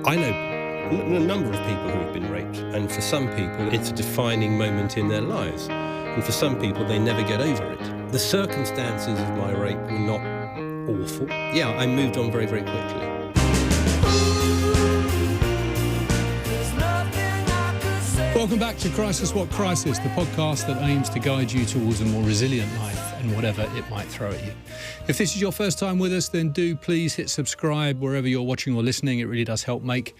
I know a number of people who have been raped, and for some people it's a defining moment in their lives, and for some people they never get over it. The circumstances of my rape were not awful. Yeah, I moved on very, very quickly. Welcome back to Crisis What Crisis, the podcast that aims to guide you towards a more resilient life and whatever it might throw at you. If this is your first time with us, then do please hit subscribe wherever you're watching or listening. It really does help make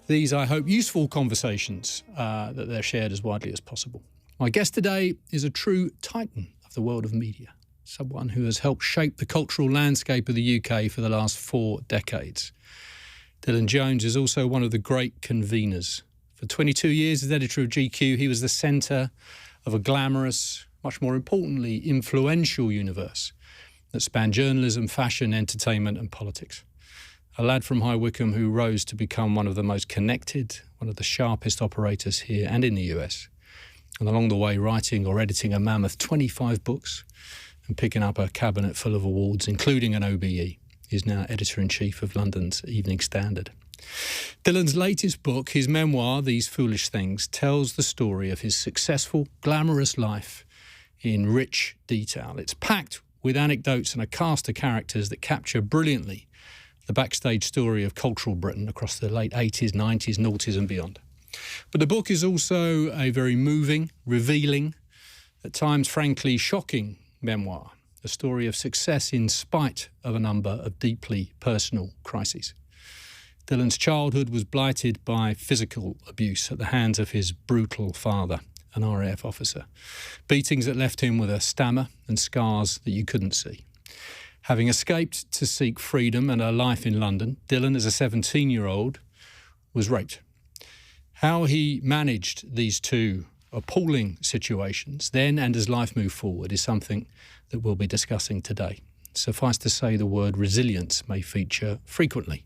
these, I hope, useful conversations that they're shared as widely as possible. My guest today is a true titan of the world of media, someone who has helped shape the cultural landscape of the UK for the last 4 decades. Dylan Jones is also one of the great conveners. For 22 years as editor of GQ, he was the centre of a glamorous, much more importantly, influential universe that spanned journalism, fashion, entertainment and politics. A lad from High Wycombe who rose to become one of the most connected, one of the sharpest operators here and in the US. And along the way, writing or editing a mammoth 25 books and picking up a cabinet full of awards, including an OBE. He's now editor-in-chief of London's Evening Standard. Dylan's latest book, his memoir, These Foolish Things, tells the story of his successful, glamorous life in rich detail. It's packed with anecdotes and a cast of characters that capture brilliantly the backstage story of cultural Britain across the late 80s, 90s, noughties and beyond. But the book is also a very moving, revealing, at times frankly shocking memoir, a story of success in spite of a number of deeply personal crises. Dylan's childhood was blighted by physical abuse at the hands of his brutal father, an RAF officer. Beatings that left him with a stammer and scars that you couldn't see. Having escaped to seek freedom and a life in London, Dylan, as a 17-year-old, was raped. How he managed these two appalling situations then and as life moved forward is something that we'll be discussing today. Suffice to say, the word resilience may feature frequently,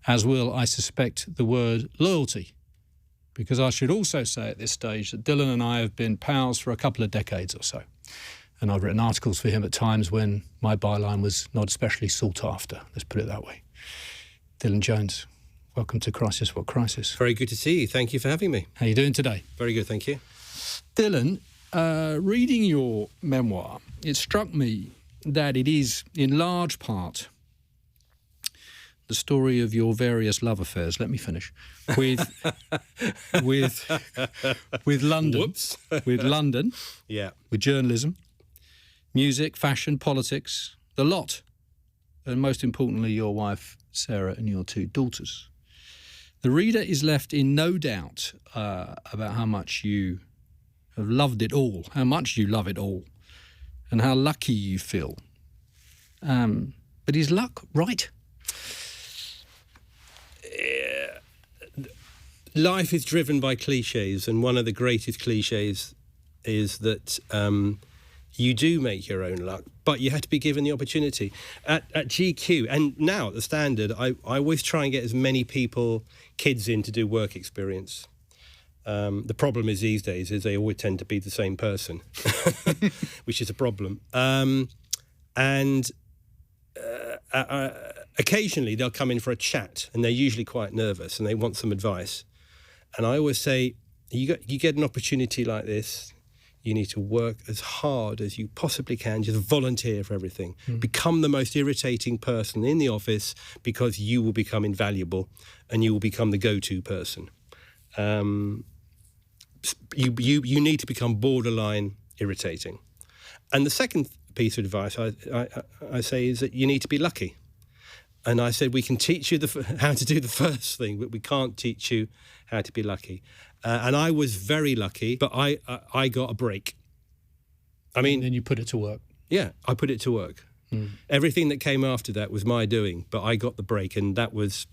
as will, I suspect, the word loyalty. Because I should also say at this stage that Dylan and I have been pals for a couple of decades or so. And I've written articles for him at times when my byline was not especially sought after, let's put it that way. Dylan Jones, welcome to Crisis What Crisis. Very good to see you. Thank you for having me. How are you doing today? Very good, thank you. Dylan, reading your memoir, it struck me that it is, in large part, the story of your various love affairs. Let me finish with London. Whoops. With London. Yeah. With journalism, music, fashion, politics, the lot, and most importantly, your wife Sarah and your 2 daughters. The reader is left in no doubt about how much you have loved it all, how much you love it all, and how lucky you feel. But is luck right? Life is driven by cliches, and one of the greatest cliches is that you do make your own luck, but you have to be given the opportunity. At GQ, and now at the Standard, I always try and get as many kids in to do work experience. The problem is these days is they always tend to be the same person, which is a problem. Occasionally they'll come in for a chat, and they're usually quite nervous and they want some advice. And I always say, you get an opportunity like this, you need to work as hard as you possibly can, just volunteer for everything. Become the most irritating person in the office, because you will become invaluable and you will become the go-to person. You need to become borderline irritating. And the second piece of advice I say is that you need to be lucky. And I said, we can teach you how to do the first thing, but we can't teach you how to be lucky. And I was very lucky, but I got a break. I mean, And then you put it to work. Yeah, I put it to work. Everything that came after that was my doing, but I got the break, and that was,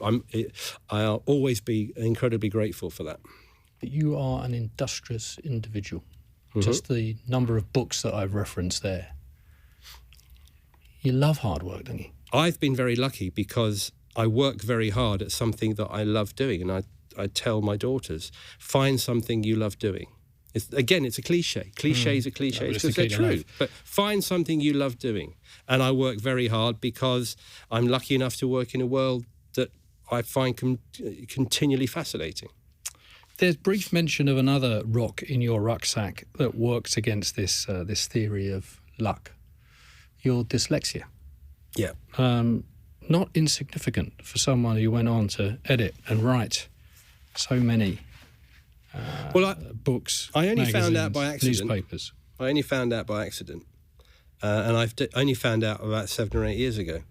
I'll always be incredibly grateful for that. But you are an industrious individual. Just the number of books that I've referenced there. You love hard work, don't you? I've been very lucky because I work very hard at something that I love doing, and I tell my daughters, find something you love doing. It's a cliche. Cliches are cliches because they're true. But find something you love doing. And I work very hard because I'm lucky enough to work in a world that I find continually fascinating. There's brief mention of another rock in your rucksack that works against this this theory of luck. Your dyslexia. Yeah. Not insignificant for someone who went on to edit and write so many books. I only found out by accident. Newspapers. I only found out by accident, and I've only found out about 7 or 8 years ago,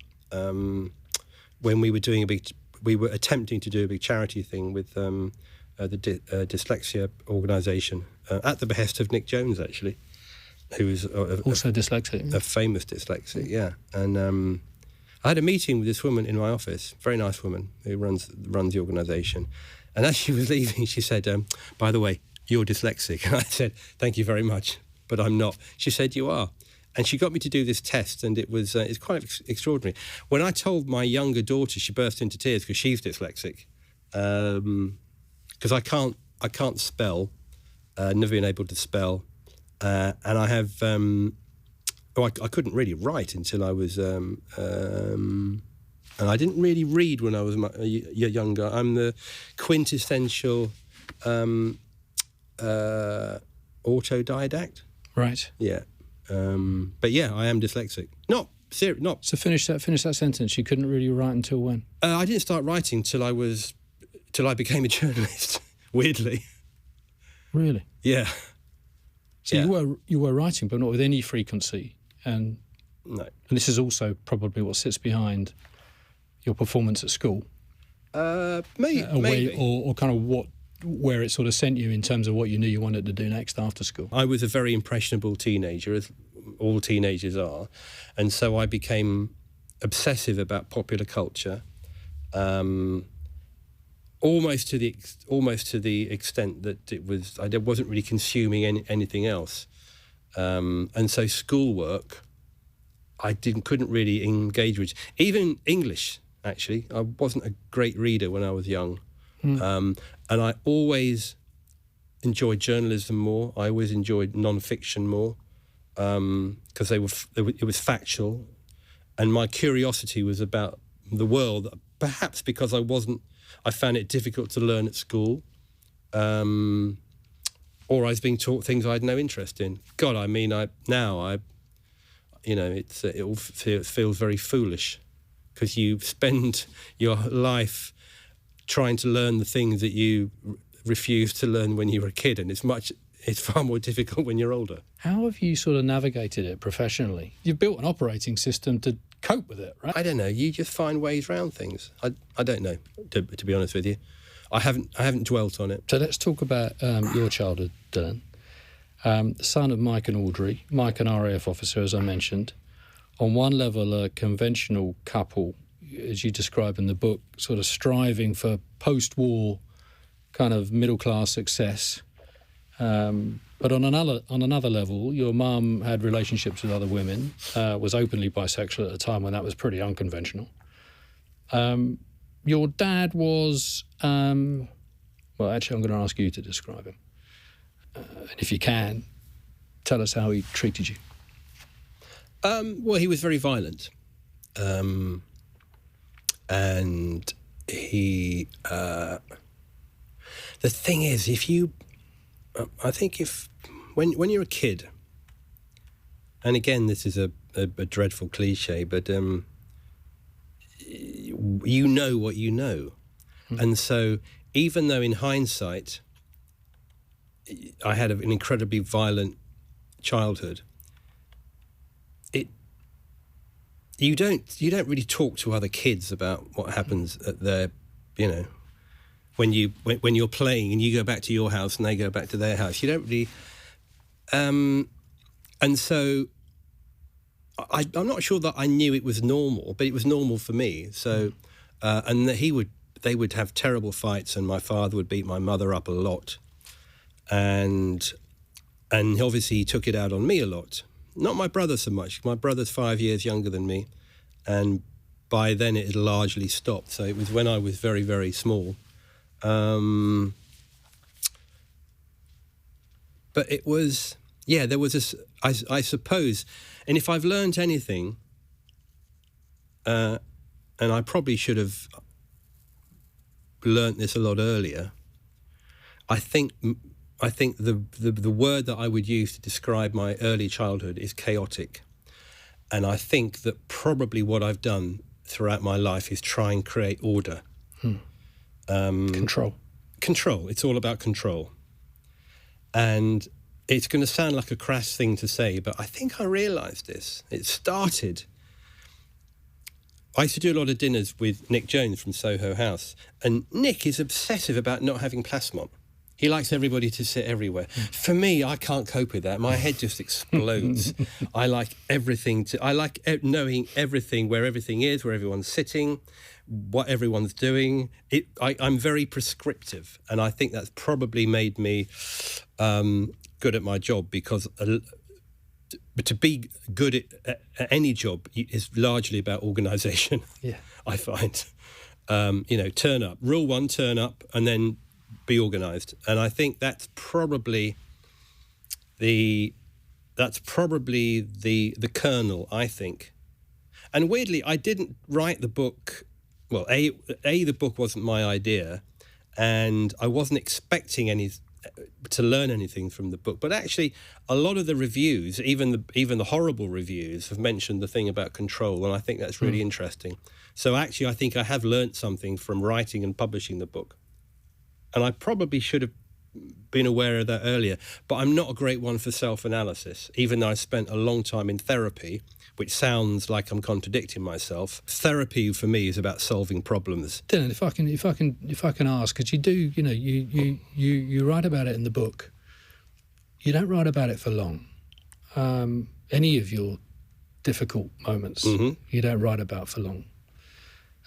when we were attempting to do a big charity thing with the Dyslexia organisation at the behest of Nick Jones, actually, who is also dyslexic, a famous dyslexic, yeah. And I had a meeting with this woman in my office, very nice woman who runs the organisation, and as she was leaving, she said, "By the way, you're dyslexic." And I said, "Thank you very much, but I'm not." She said, "You are." And she got me to do this test, and it's quite extraordinary. When I told my younger daughter, she burst into tears because she's dyslexic, because I can't spell, never been able to spell, and I have. I couldn't really write until I was, and I didn't really read when I was younger. I'm the quintessential autodidact. Right. Yeah. But yeah, I am dyslexic. Not serious. Not. So finish that sentence. You couldn't really write until when? I didn't start writing till I became a journalist. Weirdly. Really? Yeah. So you were writing, but not with any frequency, and no. And this is also probably what sits behind your performance at school. Maybe. Or kind of where it sort of sent you in terms of what you knew you wanted to do next after school. I was a very impressionable teenager, as all teenagers are, and so I became obsessive about popular culture, almost to the extent that I wasn't really consuming anything else, and so schoolwork I couldn't really engage with. Even English, actually, I wasn't a great reader when I was young. And I always enjoyed journalism more. I always enjoyed non-fiction more, because it was factual, and my curiosity was about the world. Perhaps because I found it difficult to learn at school, or I was being taught things I had no interest in. God, I mean, it all feels very foolish, because you spend your life trying to learn the things that you refused to learn when you were a kid, and it's far more difficult when you're older. How have you sort of navigated it professionally? You've built an operating system to cope with it, right? I don't know. You just find ways around things. I don't know, to be honest with you. I haven't dwelt on it. So let's talk about your childhood, Dylan. The son of Mike and Audrey. Mike, an RAF officer, as I mentioned. On one level, a conventional couple, as you describe in the book, sort of striving for post-war kind of middle-class success. But on another level, your mum had relationships with other women, was openly bisexual at a time when that was pretty unconventional. Your dad was, well, actually, I'm going to ask you to describe him. And if you can, tell us how he treated you. Well, he was very violent. And he... the thing is, when you're a kid, and again, this is a dreadful cliche, but you know what you know. And so even though in hindsight I had an incredibly violent childhood, you don't really talk to other kids about what happens at their, when you're playing and you go back to your house and they go back to their house. You don't really, and so I'm not sure that I knew it was normal, but it was normal for me. So, and that they would have terrible fights, and my father would beat my mother up a lot, and obviously he took it out on me a lot. Not my brother so much. My brother's 5 years younger than me, and by then it had largely stopped. So it was when I was very, very small. But it was, there was I suppose, and if I've learned anything, and I probably should have learnt this a lot earlier. I think the word that I would use to describe my early childhood is chaotic. And I think that probably what I've done throughout my life is try and create order. Control. Control. It's all about control. And it's going to sound like a crass thing to say, but I think I realised this. It started... I used to do a lot of dinners with Nick Jones from Soho House, and Nick is obsessive about not having plasmon. He likes everybody to sit everywhere. For me, I can't cope with that. My head just explodes. I like everything I like knowing everything, where everything is, where everyone's sitting, what everyone's doing. I'm very prescriptive, and I think that's probably made me good at my job, because to be good at any job is largely about organisation. Yeah, I find. Turn up. Rule 1: turn up, and then be organised. And I think that's probably the kernel, I think. And weirdly, I didn't write the book. Well, the book wasn't my idea, and I wasn't expecting to learn anything from the book. But actually, a lot of the reviews, even the horrible reviews, have mentioned the thing about control, and I think that's really interesting. So actually, I think I have learnt something from writing and publishing the book. And I probably should have been aware of that earlier. But I'm not a great one for self-analysis, even though I spent a long time in therapy, which sounds like I'm contradicting myself. Therapy for me is about solving problems. Dylan, if I can ask, because you do, you write about it in the book. You don't write about it for long. Any of your difficult moments, you don't write about for long.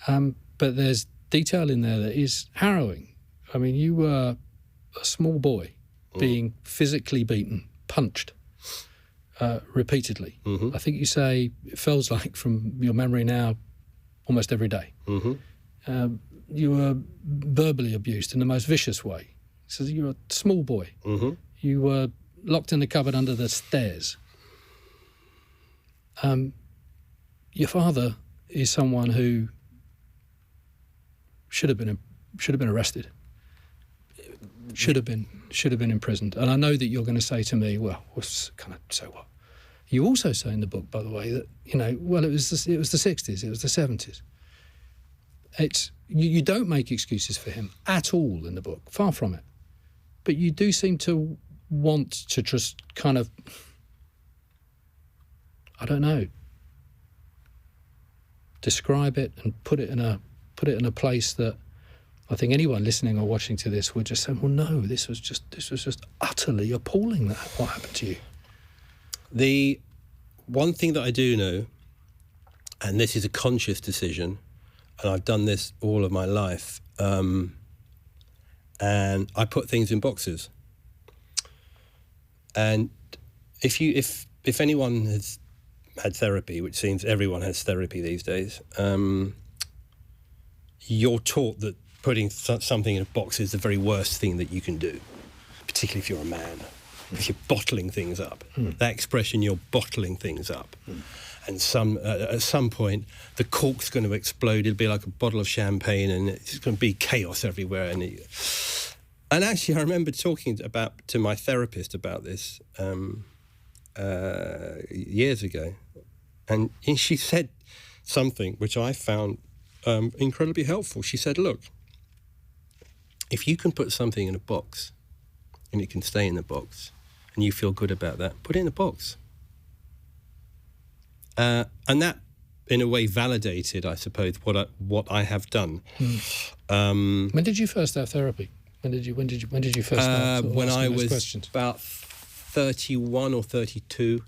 But there's detail in there that is harrowing. I mean, you were a small boy being physically beaten, punched repeatedly. I think you say it feels like, from your memory now, almost every day. You were verbally abused in the most vicious way. So you're a small boy. You were locked in the cupboard under the stairs. Your father is someone who should have been arrested. Should have been imprisoned. And I know that you're going to say to me, well, so what? You also say in the book, by the way, that, it was the 60s, it was the 70s. You don't make excuses for him at all in the book, far from it. But you do seem to want to just kind of, I don't know, describe it and put it in a place that I think anyone listening or watching to this would just say, well, no, this was just utterly appalling, that what happened to you. The one thing that I do know, and this is a conscious decision, and I've done this all of my life, and I put things in boxes. And if anyone has had therapy, which seems everyone has therapy these days, you're taught that putting something in a box is the very worst thing that you can do, particularly if you're a man, if you're bottling things up. That expression, you're bottling things up. And at some point, the cork's going to explode. It'll be like a bottle of champagne, and it's going to be chaos everywhere. And actually, I remember talking to my therapist about this years ago, and she said something which I found incredibly helpful. She said, look, if you can put something in a box and it can stay in the box and you feel good about that, put it in a box. And that, in a way, validated, I suppose, what I have done. When did you first have therapy? When did you first start when I was questions? About 31 or 32.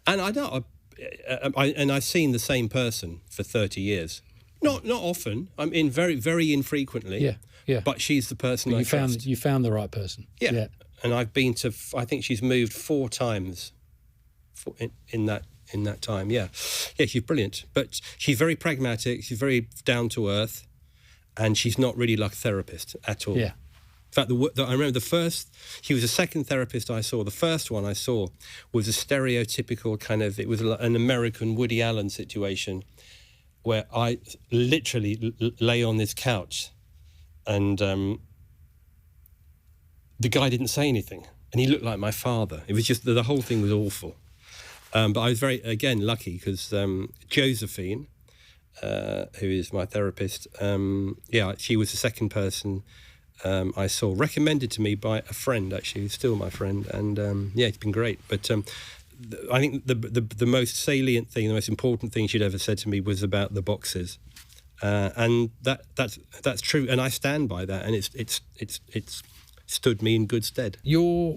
And I've seen the same person for 30 years. Not often. I mean, very, very infrequently. Yeah. But she's the person I trust. You found the right person. Yeah. And I've been to, I think she's moved 4 times in that time. Yeah, she's brilliant. But she's very pragmatic. She's very down to earth, and she's not really like a therapist at all. Yeah. In fact, I remember she was the second therapist I saw. The first one I saw was a stereotypical kind of, it was an American Woody Allen situation where I literally lay on this couch And the guy didn't say anything. And he looked like my father. It was just, the whole thing was awful. But I was very, again, lucky because Josephine, who is my therapist, she was the second person I saw, recommended to me by a friend, actually, who's still my friend. And it's been great. But I think the most salient thing, the most important thing she'd ever said to me was about the boxes. And that's true. And I stand by that. And it's stood me in good stead. Your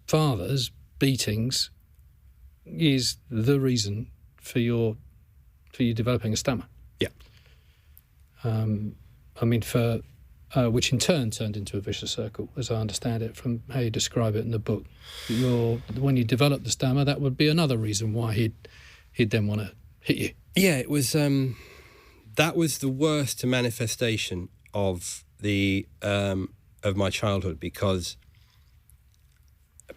father's beatings is the reason for you developing a stammer. Yeah. Which in turn turned into a vicious circle, as I understand it from how you describe it in the book. When you developed the stammer, that would be another reason why he'd then want to hit you. Yeah, it was. That was the worst manifestation of of my childhood because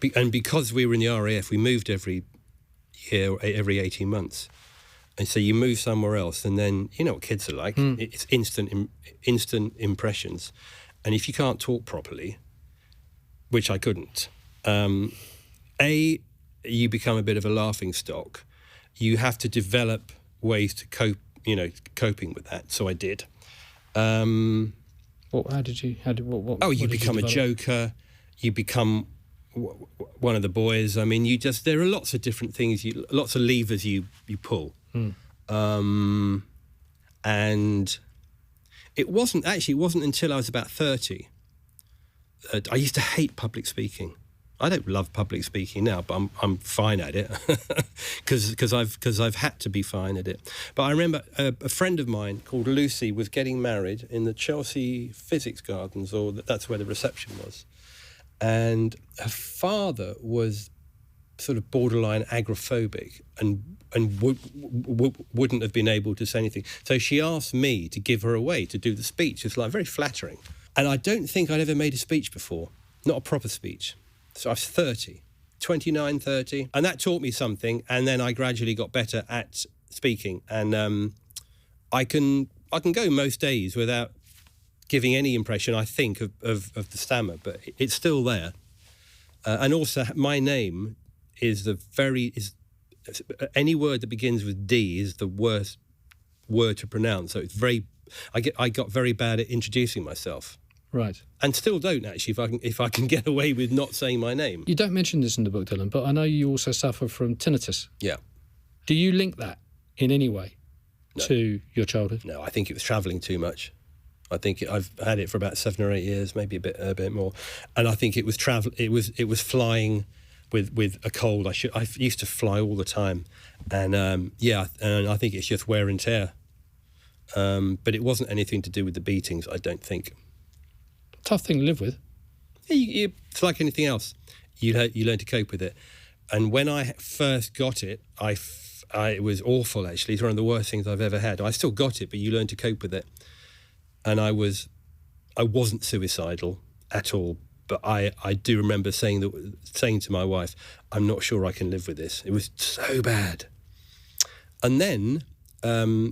we were in the RAF, we moved every year, every 18 months. And so you move somewhere else, and then you know what kids are like. It's instant impressions, and if you can't talk properly, which I couldn't, you become a bit of a laughing stock. You have to develop ways to cope, coping with that. So I did. You become a joker. You become one of the boys. I mean, there are lots of different things. Lots of levers you pull. And it wasn't until I was about 30. I used to hate public speaking. I don't love public speaking now, but I'm fine at it because I've had to be fine at it. But I remember a friend of mine called Lucy was getting married in the Chelsea Physics Gardens, or that's where the reception was, and her father was sort of borderline agoraphobic and wouldn't have been able to say anything. So she asked me to give her away to do the speech. It's like very flattering. And I don't think I'd ever made a speech before, not a proper speech. So I was 29, 30. And that taught me something. And then I gradually got better at speaking. And I can go most days without giving any impression, I think, of the stammer. But it's still there. And also my name is any word that begins with D is the worst word to pronounce. So it's I got very bad at introducing myself. Right. And still don't, actually, if I can get away with not saying my name. You don't mention this in the book, Dylan, but I know you also suffer from tinnitus. Yeah. Do you link that in any way to your childhood? No, I think it was travelling too much. I think I've had it for about 7 or 8 years, maybe a bit more. And I think it was it was flying with a cold. I used to fly all the time. And and I think it's just wear and tear. But it wasn't anything to do with the beatings, I don't think. Tough thing to live with. It's like anything else. You learn to cope with it. And when I first got it, it was awful, actually. It's one of the worst things I've ever had. I still got it, but you learn to cope with it. And I wasn't suicidal at all, but I do remember saying to my wife, I'm not sure I can live with this. It was so bad. And then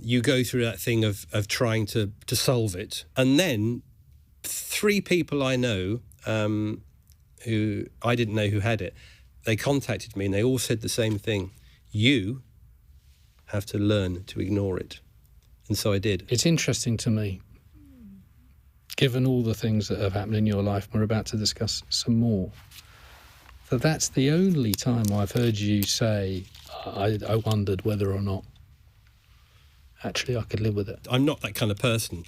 you go through that thing of trying to solve it. And then 3 people I know who I didn't know who had it, they contacted me and they all said the same thing. You have to learn to ignore it. And so I did. It's interesting to me, given all the things that have happened in your life, we're about to discuss some more, that's the only time I've heard you say, I wondered whether or not actually I could live with it. I'm not that kind of person.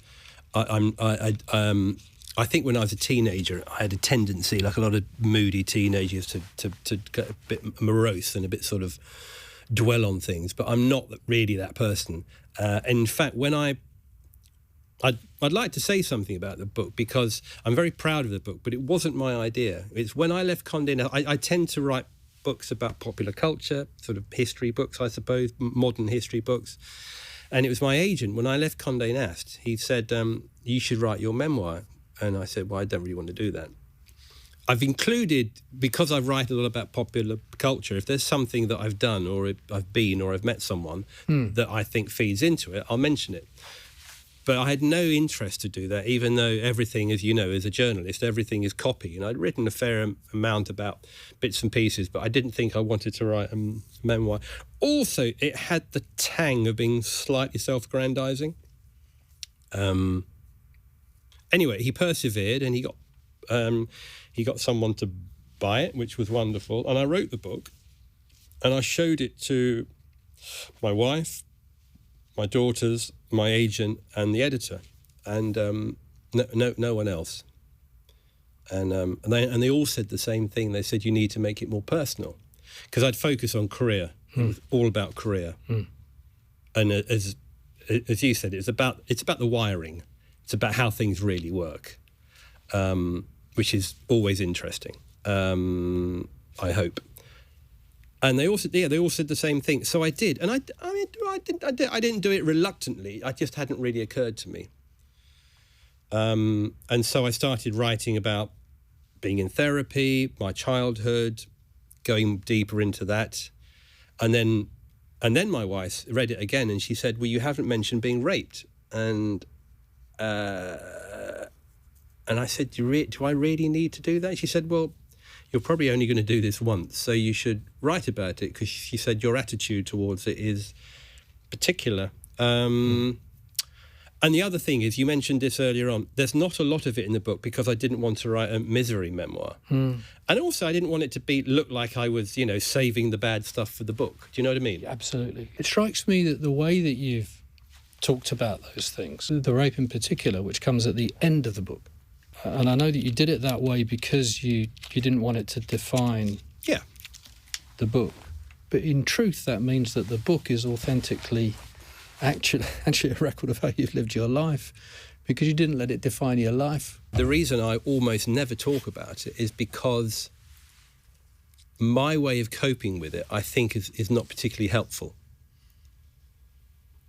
I think when I was a teenager, I had a tendency, like a lot of moody teenagers, to get a bit morose and a bit sort of dwell on things. But I'm not really that person. In fact, when I'd like to say something about the book because I'm very proud of the book, but it wasn't my idea. It's when I left Condé Nast. I tend to write books about popular culture, sort of history books, I suppose, modern history books. And it was my agent, when I left Condé Nast, he said, you should write your memoir. And I said, well, I don't really want to do that. I've included, because I write a lot about popular culture, if there's something that I've done or I've been or I've met someone that I think feeds into it, I'll mention it. But I had no interest to do that, even though everything, as you know, as a journalist, everything is copy. And I'd written a fair amount about bits and pieces, but I didn't think I wanted to write a memoir. Also, it had the tang of being slightly self-aggrandizing. Anyway, he persevered, and he got someone to buy it, which was wonderful. And I wrote the book, and I showed it to my wife, my daughters, my agent, and the editor, and no one else. And they all said the same thing. They said, you need to make it more personal, because I'd focus on career. It was all about career. And as you said, it's about the wiring. It's about how things really work, which is always interesting. I hope. And they all said the same thing. So I did, and I didn't do it reluctantly. It just hadn't really occurred to me. And so I started writing about being in therapy, my childhood, going deeper into that, and then my wife read it again, and she said, "Well, you haven't mentioned being raped," and I said, "Do I really need to do that?" She said, "Well, you're probably only going to do this once, so you should write about it," because she said your attitude towards it is particular. And the other thing is, you mentioned this earlier on, there's not a lot of it in the book because I didn't want to write a misery memoir. And also I didn't want it to look like I was, saving the bad stuff for the book. Do you know what I mean? Absolutely. It strikes me that the way that you've talked about those things, the rape in particular, which comes at the end of the book, and I know that you did it that way because you didn't want it to define the book. But in truth, that means that the book is authentically actually a record of how you've lived your life, because you didn't let it define your life. The reason I almost never talk about it is because my way of coping with it, I think, is not particularly helpful.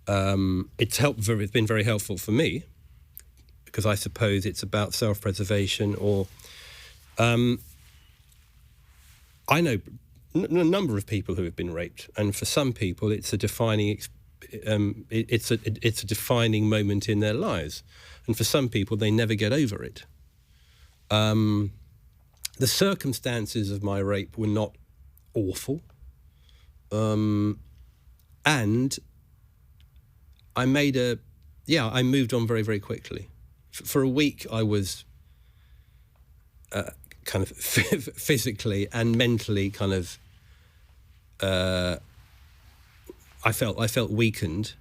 It's been very helpful for me, because I suppose it's about self-preservation, or I know a number of people who have been raped, and for some people it's a defining it's a defining moment in their lives, and for some people they never get over it. The circumstances of my rape were not awful, and I moved on very, very quickly. For a week I was kind of physically and mentally kind of I felt weakened,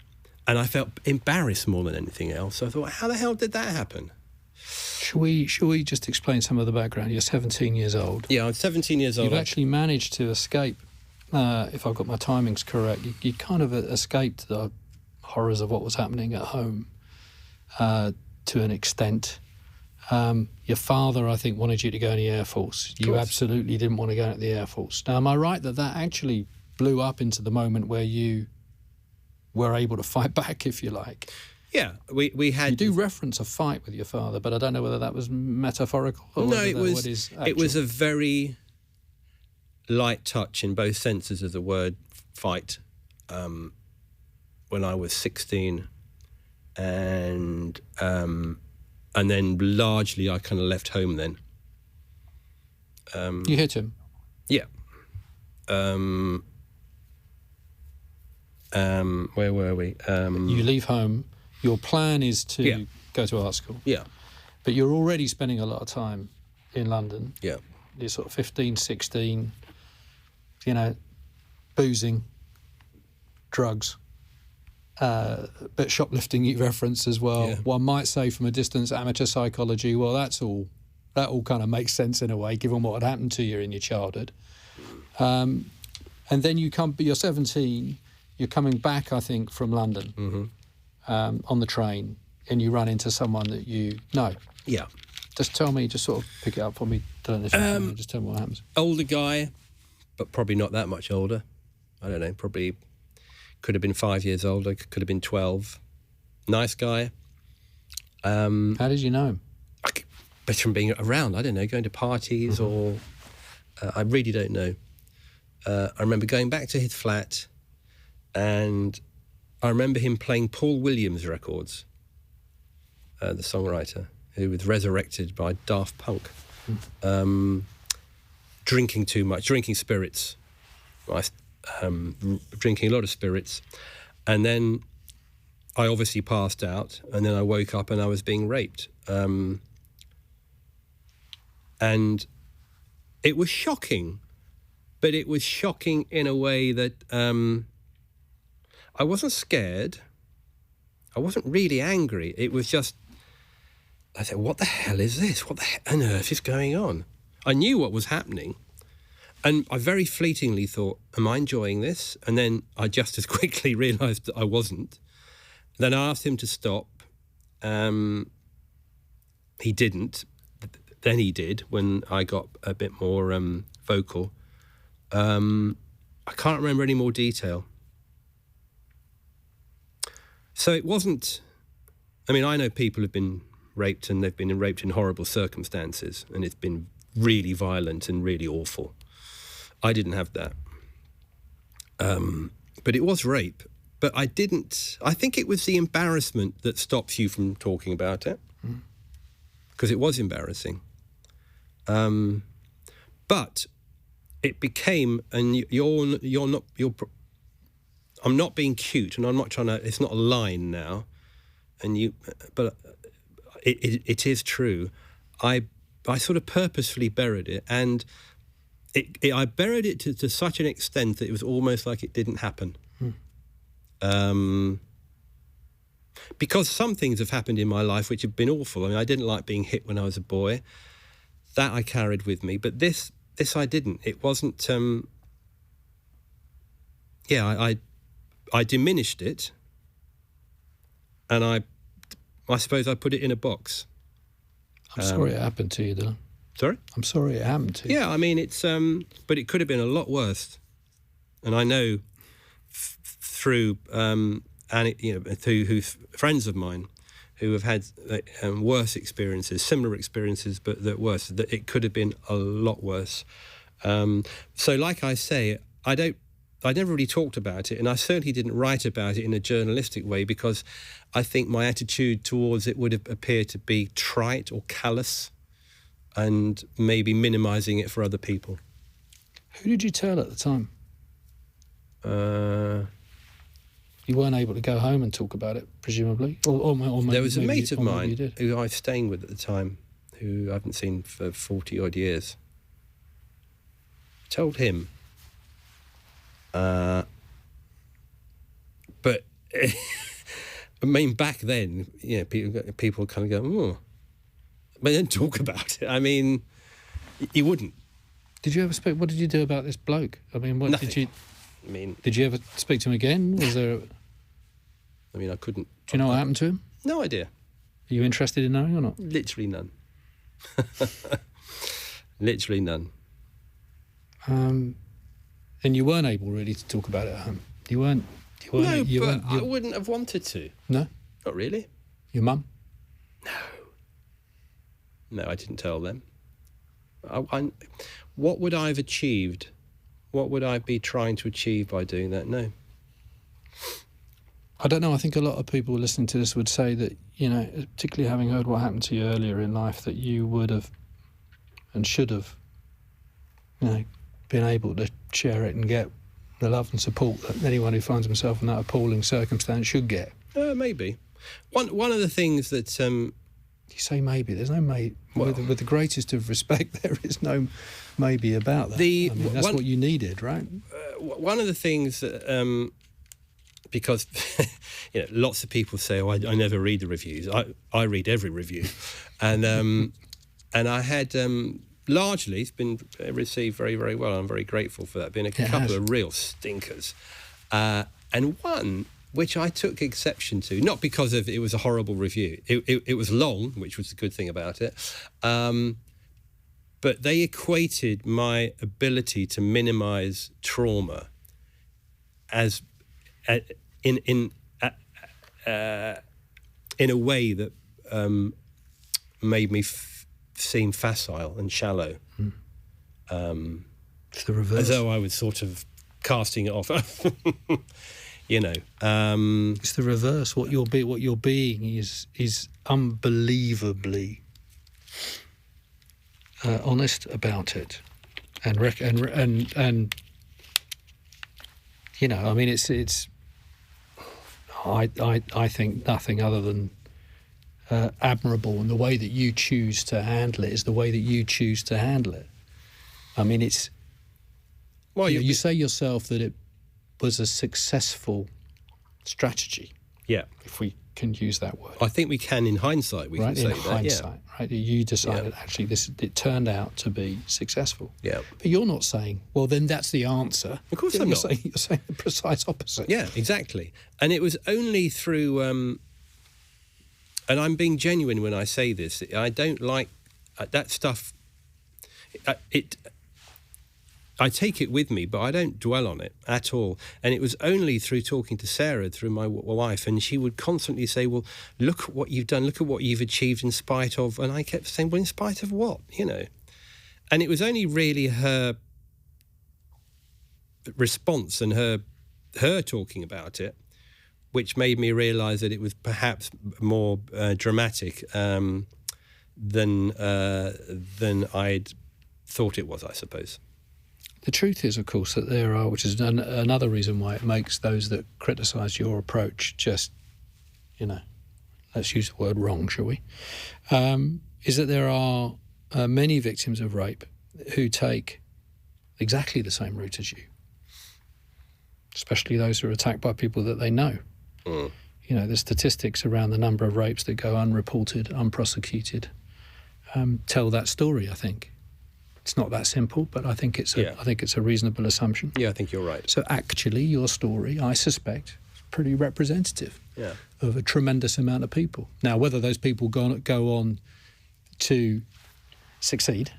and I felt embarrassed more than anything else. So I thought, how the hell did that happen? Shall we just explain some of the background? You're 17 years old. Yeah, I'm 17 years old. You've actually managed to escape, if I've got my timings correct, you kind of escaped the horrors of what was happening at home to an extent. Your father, I think, wanted you to go in the Air Force. You absolutely didn't want to go into the Air Force. Now, am I right that actually blew up into the moment where you were able to fight back, if you like? Yeah, we had... You do reference a fight with your father, but I don't know whether that was metaphorical or no, it was a very light touch in both senses of the word fight. When I was 16, and then largely I kind of left home then. You hit him? Yeah. Where were we? You leave home. Your plan is to go to art school. Yeah. But you're already spending a lot of time in London. Yeah. You're sort of 15, 16, boozing, drugs, but shoplifting you reference as well. Yeah. One might say from a distance, amateur psychology, well, that all kind of makes sense in a way, given what had happened to you in your childhood. And then you're 17, you're coming back, I think, from London on the train, and you run into someone that you know. Yeah. Just tell me, just sort of pick it up for me. Just tell me what happens. Older guy, but probably not that much older. I don't know, probably could have been 5 years older, could have been 12. Nice guy. How did you know him? But from being around, I don't know, going to parties or... I really don't know. I remember going back to his flat, and I remember him playing Paul Williams records. the songwriter, who was resurrected by Daft Punk. Drinking too much, drinking spirits. Drinking a lot of spirits. And then I obviously passed out, and then I woke up and I was being raped. And it was shocking, but it was shocking in a way that I wasn't scared. I wasn't really angry. It was just, I said, what the hell is this? What the hell on earth is going on? I knew what was happening. And I very fleetingly thought, am I enjoying this? And then I just as quickly realised that I wasn't. Then I asked him to stop. He didn't. Then he did when I got a bit more vocal. I can't remember any more detail. So it wasn't... I mean, I know people have been raped, and they've been raped in horrible circumstances, and it's been really violent and really awful. I didn't have that. But it was rape. But I didn't... I think it was the embarrassment that stops you from talking about it. Because it was embarrassing. But it became... And I'm not being cute, and I'm not trying to... It's not a line now. But it is true. I sort of purposefully buried it, and I buried it to such an extent that it was almost like it didn't happen. Because some things have happened in my life which have been awful. I mean, I didn't like being hit when I was a boy. That I carried with me, but this I didn't. It wasn't. I diminished it, and I suppose I put it in a box. I'm sorry it happened to you, Dylan. Sorry? I'm sorry it happened to you. Yeah, I mean, it's... but it could have been a lot worse. And I know through friends of mine who have had worse experiences, similar experiences, but that worse, that it could have been a lot worse. So like I say, I never really talked about it, and I certainly didn't write about it in a journalistic way, because I think my attitude towards it would have appeared to be trite or callous, and maybe minimising it for other people. Who did you tell at the time? You weren't able to go home and talk about it, presumably? Or maybe, there was a mate of mine who I was staying with at the time, who I haven't seen for 40-odd years. I told him. But I mean, back then, people kind of go, oh, but then talk about it. I mean, you wouldn't. Did you ever speak? What did you do about this bloke? I mean, what Nothing. did you? I mean, did you ever speak to him again? Was there? I mean, I couldn't. Do you know what happened to him? No idea. Are you interested in knowing or not? Literally none. Literally none. And you weren't able really to talk about it at home. You weren't. I wouldn't have wanted to. No, not really. Your mum? No, I didn't tell them. What would I have achieved? What would I be trying to achieve by doing that? No. I don't know. I think a lot of people listening to this would say that, particularly having heard what happened to you earlier in life, that you would have and should have, been able to share it and get the love and support that anyone who finds himself in that appalling circumstance should get. Maybe. One of the things that... You say maybe. There's no maybe. Well, with the greatest of respect, there is no maybe about that. That's what you needed, right? One of the things that... because lots of people say, "Oh, I never read the reviews." I read every review, and I had largely it's been received very, very well. I'm very grateful for that. Been a couple of real stinkers, and one which I took exception to, not because of it was a horrible review. It was long, which was a good thing about it, but they equated my ability to minimise trauma as in a way that made me seem facile and shallow. It's the reverse. As though I was sort of casting it off. you know. It's the reverse. What you're being is unbelievably honest about it, and you know, I mean, it's. I think nothing other than admirable, and the way that you choose to handle it is the way that you choose to handle it. I mean, it's. Well, you say yourself that it was a successful strategy. Yeah, if we can use that word. I think we can, in hindsight, we can say that. Hindsight, right? You decided actually it turned out to be successful. Yeah. But you're not saying, well, then that's the answer. Of course I'm not. You're saying the precise opposite. Yeah, exactly. And it was only through, and I'm being genuine when I say this, I don't like that stuff. I take it with me, but I don't dwell on it at all. And it was only through talking to Sarah, through my wife, and she would constantly say, well, look at what you've done, look at what you've achieved in spite of. And I kept saying, well, in spite of what, you know? And it was only really her response and her talking about it, which made me realise that it was perhaps more dramatic than I'd thought it was, I suppose. The truth is, of course, that there are, which is another reason why it makes those that criticise your approach just, you know, let's use the word wrong, shall we, is that there are many victims of rape who take exactly the same route as you, especially those who are attacked by people that they know. Mm. You know, the statistics around the number of rapes that go unreported, unprosecuted, tell that story, I think. It's not that simple, but I think it's a reasonable assumption. Yeah, I think you're right. So actually, your story, I suspect, is pretty representative of a tremendous amount of people. Now, whether those people go on to succeed,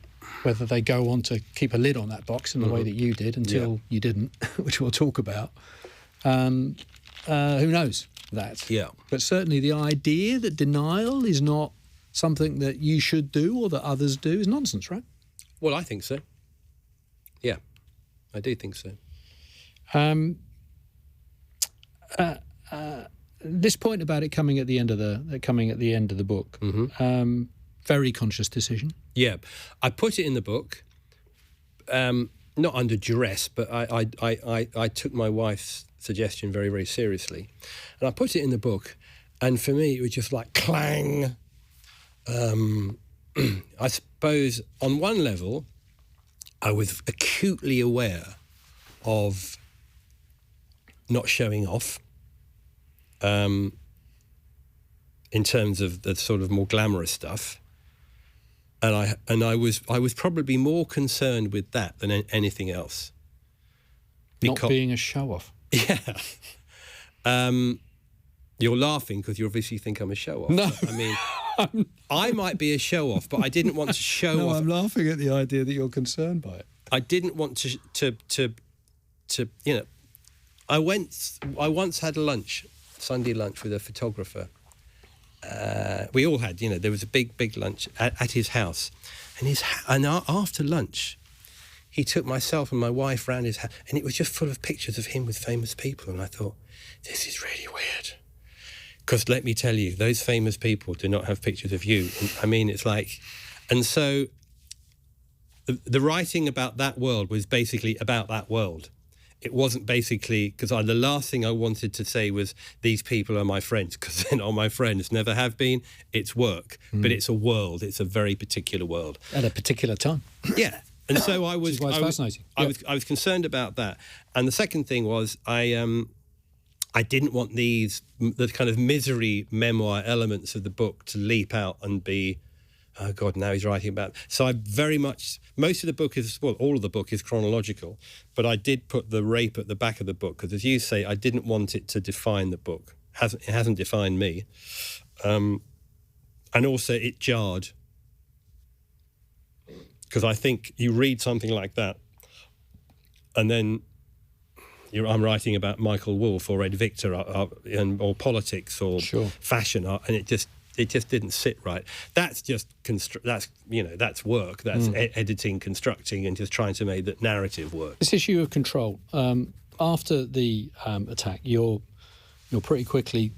whether they go on to keep a lid on that box in the way that you did until you didn't, which we'll talk about, who knows that? Yeah. But certainly the idea that denial is not something that you should do or that others do is nonsense, right? Well, I think so. Yeah, I do think so. This point about it coming at the end of the book, very conscious decision. Yeah, I put it in the book, not under duress, but I took my wife's suggestion very, very seriously, and I put it in the book, and for me it was just like clang. I suppose on one level, I was acutely aware of not showing off in terms of the sort of more glamorous stuff, and I was probably more concerned with that than anything else. Not being a show-off. Yeah. You're laughing because you obviously think I'm a show-off. No. I mean, I might be a show-off, but I didn't want to show off. No, I'm laughing at the idea that you're concerned by it. I didn't want to you know, I once had a lunch, Sunday lunch with a photographer. We all had, you know, there was a big lunch at his house. And after lunch, he took myself and my wife round his house, and it was just full of pictures of him with famous people. And I thought, this is really weird. Because let me tell you, those famous people do not have pictures of you. I mean, it's like... And so the writing about that world was basically about that world. It wasn't basically... Because the last thing I wanted to say was, these people are my friends, because they're not my friends, never have been. It's work, but it's a world. It's a very particular world. At a particular time. Yeah. And so I was... fascinating. I was concerned about that. And the second thing was, I didn't want the kind of misery memoir elements of the book to leap out and be, oh God, now he's writing about... So I very much... Most of the book is... Well, all of the book is chronological, but I did put the rape at the back of the book, because as you say, I didn't want it to define the book. It hasn't defined me. And also it jarred. Because I think you read something like that, and then... I'm writing about Michael Wolff or Ed Victor or politics or fashion art, and it just didn't sit right. That's just that's work. That's editing, constructing, and just trying to make that narrative work. This issue of control. after the attack, you're pretty quickly,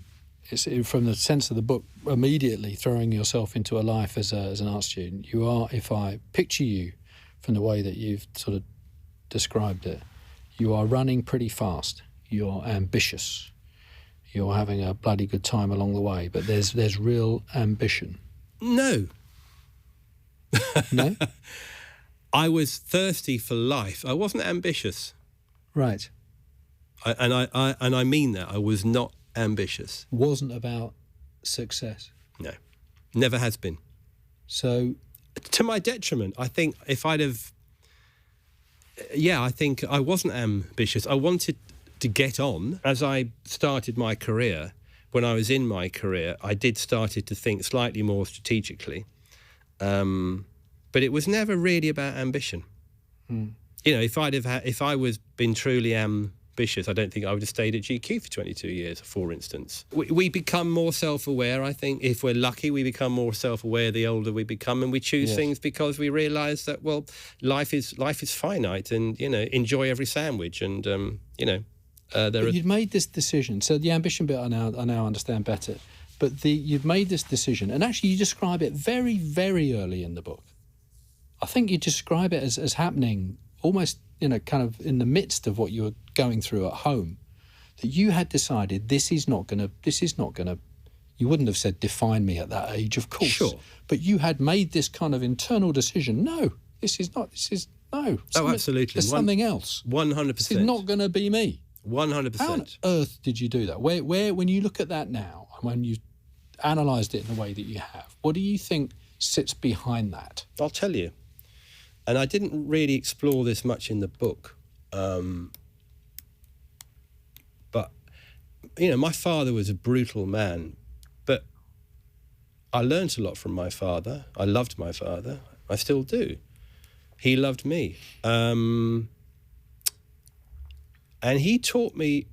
it's from the sense of the book, immediately throwing yourself into a life as an art student. You are, if I picture you from the way that you've sort of described it, you are running pretty fast. You're ambitious. You're having a bloody good time along the way, but there's real ambition. No. No? I was thirsty for life. I wasn't ambitious. Right. I mean that. I was not ambitious. Wasn't about success. No. Never has been. So, to my detriment, I think if I'd have... Yeah, I think I wasn't ambitious. I wanted to get on. As I started my career, when I was in my career, I started to think slightly more strategically. But it was never really about ambition. You know, if I was been truly ambitious, I don't think I would have stayed at GQ for 22 years, for instance. We become more self-aware, I think. If we're lucky, we become more self-aware the older we become, and we choose things because we realise that, well, life is finite, and, you know, enjoy every sandwich, and, you know... You'd made this decision, so the ambition bit I now understand better, but you've made this decision, and actually you describe it very, very early in the book. I think you describe it as happening almost, you know, kind of in the midst of what you were going through at home, that you had decided this is not going to, you wouldn't have said define me at that age, of course. Sure. But you had made this kind of internal decision, no. Oh, absolutely. There's something else. 100%. This is not going to be me. 100%. How on earth did you do that? Where, when you look at that now, and when you analysed it in the way that you have, what do you think sits behind that? I'll tell you. And I didn't really explore this much in the book. But, you know, my father was a brutal man. But I learnt a lot from my father. I loved my father. I still do. He loved me. And he taught me,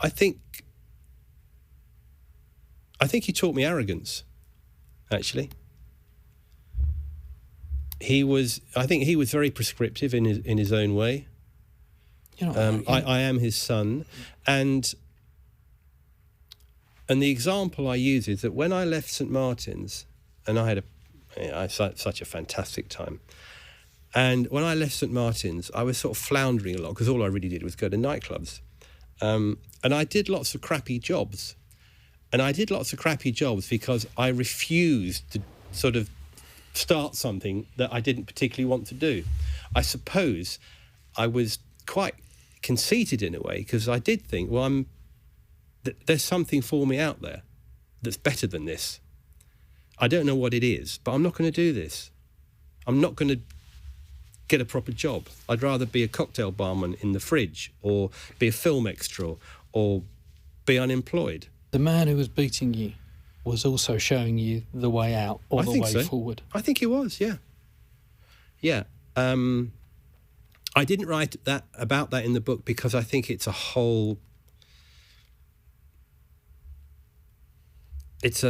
I think he taught me arrogance, actually. I think he was very prescriptive in his own way. You know, I am his son, and the example I use is that when I left St Martin's, and I had such a fantastic time, and when I left St Martin's, I was sort of floundering a lot because all I really did was go to nightclubs, and I did lots of crappy jobs, because I refused to sort of start something that I didn't particularly want to do. I suppose I was quite conceited in a way, because I did think, well, there's something for me out there that's better than this. I don't know what it is, but I'm not going to do this. I'm not going to get a proper job. I'd rather be a cocktail barman in the fridge, or be a film extra, or be unemployed. The man who was beating you was also showing you the way out, or the way forward. I think he was, yeah. Yeah. I didn't write about that in the book because I think it's a whole... It's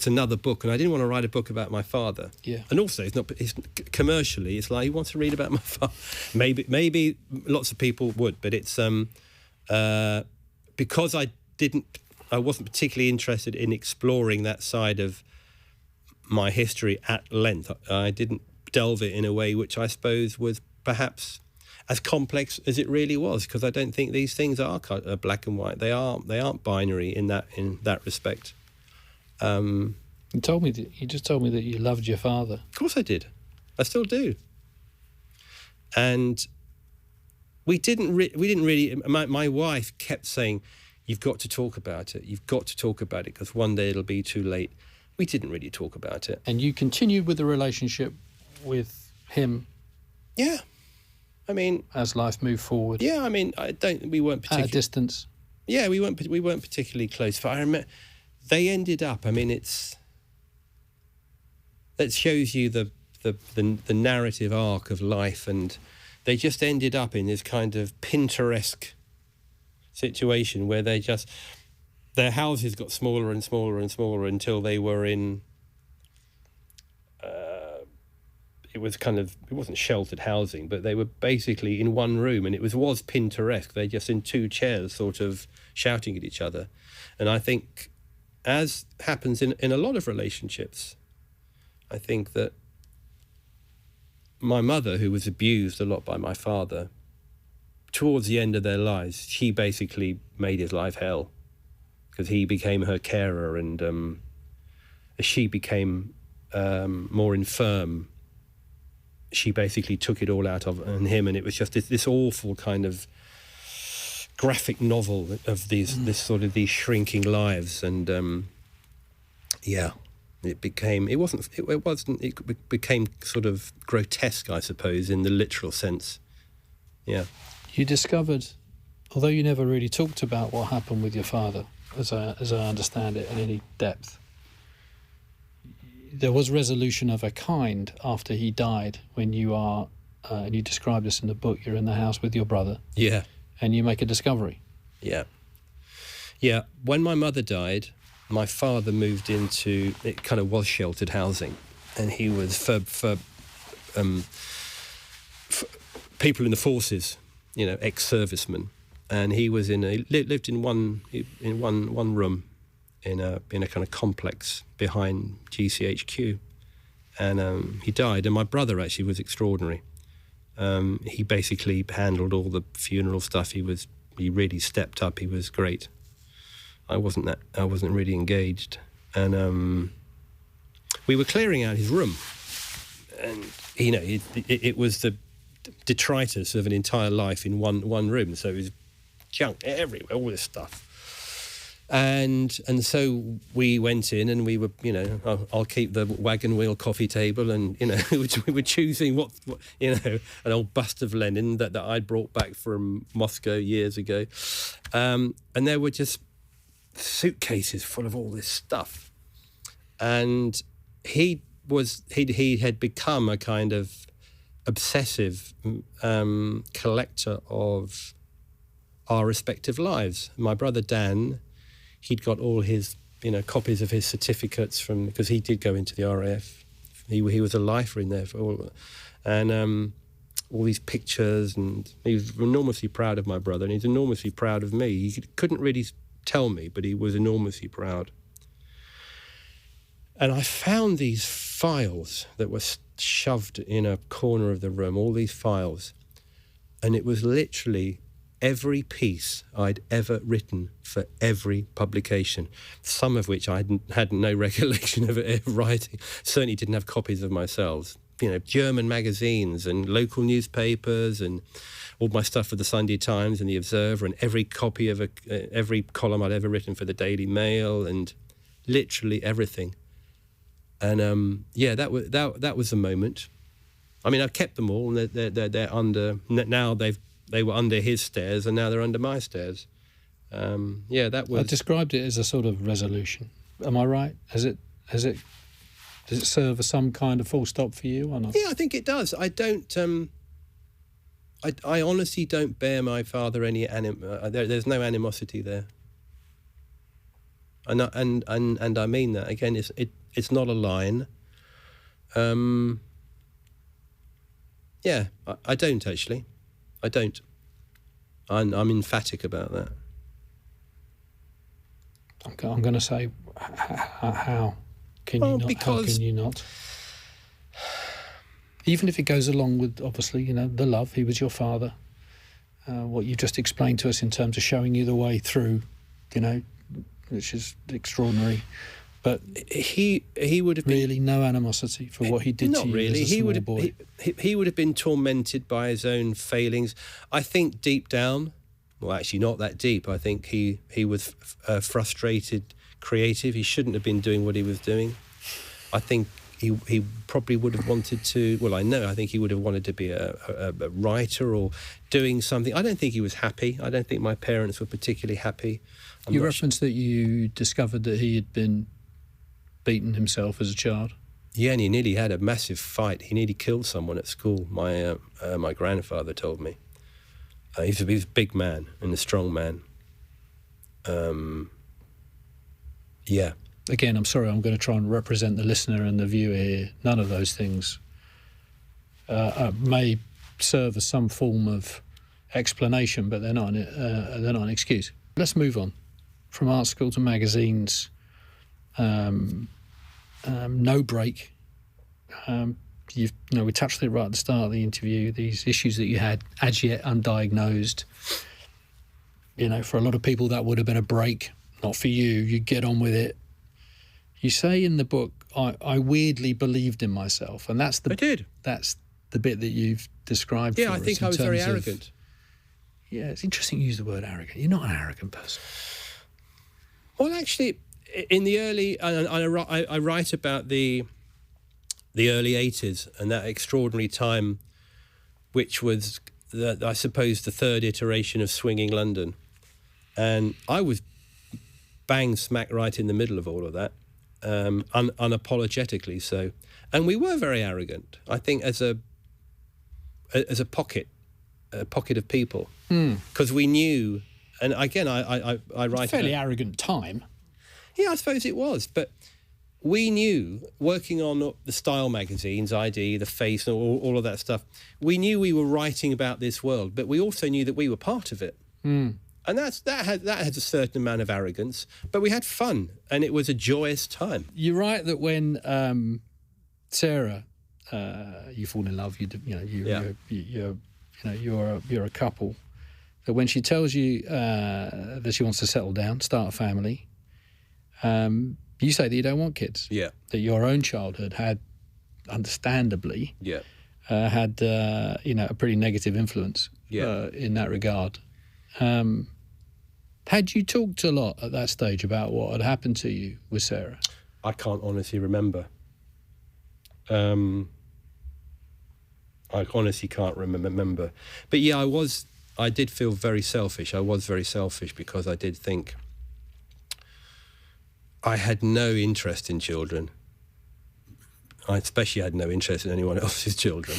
another book, and I didn't want to write a book about my father. Yeah. And also, it's commercially, it's like, he wants to read about my father. Maybe lots of people would, but it's because I wasn't particularly interested in exploring that side of my history at length. I didn't delve it in a way which I suppose was perhaps as complex as it really was, because I don't think these things are black and white. They aren't binary in that respect. You just told me that you loved your father. Of course I did. I still do. And we didn't really. My wife kept saying, "You've got to talk about it. You've got to talk about it, because one day it'll be too late." We didn't really talk about it. And you continued with the relationship with him. Yeah. I mean, as life moved forward. Yeah, I mean, we weren't particularly... At a distance. Yeah, we weren't particularly close. But I remember they ended up, I mean, that shows you the narrative arc of life, and they just ended up in this kind of Pinteresque situation where their houses got smaller and smaller and smaller until they were in it wasn't sheltered housing, but they were basically in one room, and it was Pintoresque. They just in two chairs, sort of shouting at each other. And I think, as happens in a lot of relationships, I think that my mother, who was abused a lot by my father, towards the end of their lives, she basically made his life hell, because he became her carer, and as she became more infirm, she basically took it all out of him, and it was just this awful kind of graphic novel of these shrinking lives. And it became sort of grotesque, I suppose, in the literal sense. Yeah. You discovered, although you never really talked about what happened with your father, as I understand it, in any depth, there was resolution of a kind after he died, when you are, and you describe this in the book, you're in the house with your brother. Yeah. And you make a discovery. Yeah. Yeah. When my mother died, my father moved into, it kind of was sheltered housing, and he was for people in the forces, ex-servicemen, and he was lived in one room in a kind of complex behind GCHQ, and he died. And my brother actually was extraordinary. He basically handled all the funeral stuff. He really stepped up. He was great. I wasn't really engaged, and we were clearing out his room, and it was the detritus of an entire life in one room. So it was junk everywhere, all this stuff. And so we went in, and we were, I'll keep the wagon wheel coffee table, and we were choosing what an old bust of Lenin that I'd brought back from Moscow years ago, and there were just suitcases full of all this stuff, and he had become a kind of obsessive collector of our respective lives. My brother Dan, he'd got all his, copies of his certificates because he did go into the RAF. He was a lifer in there and all these pictures, and he was enormously proud of my brother, and he's enormously proud of me. He couldn't really tell me, but he was enormously proud. And I found these files that were shoved in a corner of the room, all these files, and it was literally every piece I'd ever written for every publication, some of which I had no recollection of ever writing. Certainly didn't have copies of myself. German magazines and local newspapers, and all my stuff for the Sunday Times and the Observer, and every copy of every column I'd ever written for the Daily Mail, and literally everything. And that was a moment. I mean, I've kept them all, and they're under now. They were under his stairs, and now they're under my stairs. That was. I described it as a sort of resolution. Am I right? Does it serve as some kind of full stop for you, or not? Yeah, I think it does. I don't. I honestly don't bear my father any there's no animosity there. And I mean that. Again, it's not a line. I don't actually. I don't. I'm emphatic about that. I'm going to say, how can you not? How can you not? Even if it goes along with, obviously, the love. He was your father. What you just explained to us in terms of showing you the way through, which is extraordinary. But he would have been really no animosity for what he did to you as a small boy. He would have been tormented by his own failings. I think deep down, well, actually not that deep. I think he was frustrated, creative. He shouldn't have been doing what he was doing. I think he probably would have wanted to. Well, I think he would have wanted to be a writer or doing something. I don't think he was happy. I don't think my parents were particularly happy. You referenced that you discovered that he had been beaten himself as a child. Yeah, and he nearly had a massive fight. He nearly killed someone at school. My grandfather told me. He was a big man and a strong man. Again, I'm sorry, I'm going to try and represent the listener and the viewer here. None of those things may serve as some form of explanation, but they're not an excuse. Let's move on from art school to magazines. No break. We touched it right at the start of the interview. These issues that you had as yet undiagnosed. For a lot of people that would have been a break. Not for you. You get on with it. You say in the book, I weirdly believed in myself, and that's I did. That's the bit that you've described. Yeah, for I us think in I was very terms of- arrogant. Yeah, it's interesting you use the word arrogant. You're not an arrogant person. Well, actually, in the early, and I write about the early 80s and that extraordinary time, which was, I suppose, the third iteration of swinging London. And I was bang smack right in the middle of all of that, unapologetically so. And we were very arrogant, I think, as a pocket of people. Because we knew, and again, I write... It's a fairly arrogant time. Yeah, I suppose it was, but we knew, working on the style magazines, ID, The Face, and all of that stuff, we knew we were writing about this world, but we also knew that we were part of it. And that has a certain amount of arrogance, but we had fun, and it was a joyous time. You're right that when Sarah, you fall in love, you're a couple, that when she tells you that she wants to settle down, start a family, you say that you don't want kids. Yeah. That your own childhood had, understandably, had a pretty negative influence in that regard. Had you talked a lot at that stage about what had happened to you with Sarah? I can't honestly remember. I honestly can't remember. But yeah, I did feel very selfish. I was very selfish because I did think I had no interest in children. I especially had no interest in anyone else's children.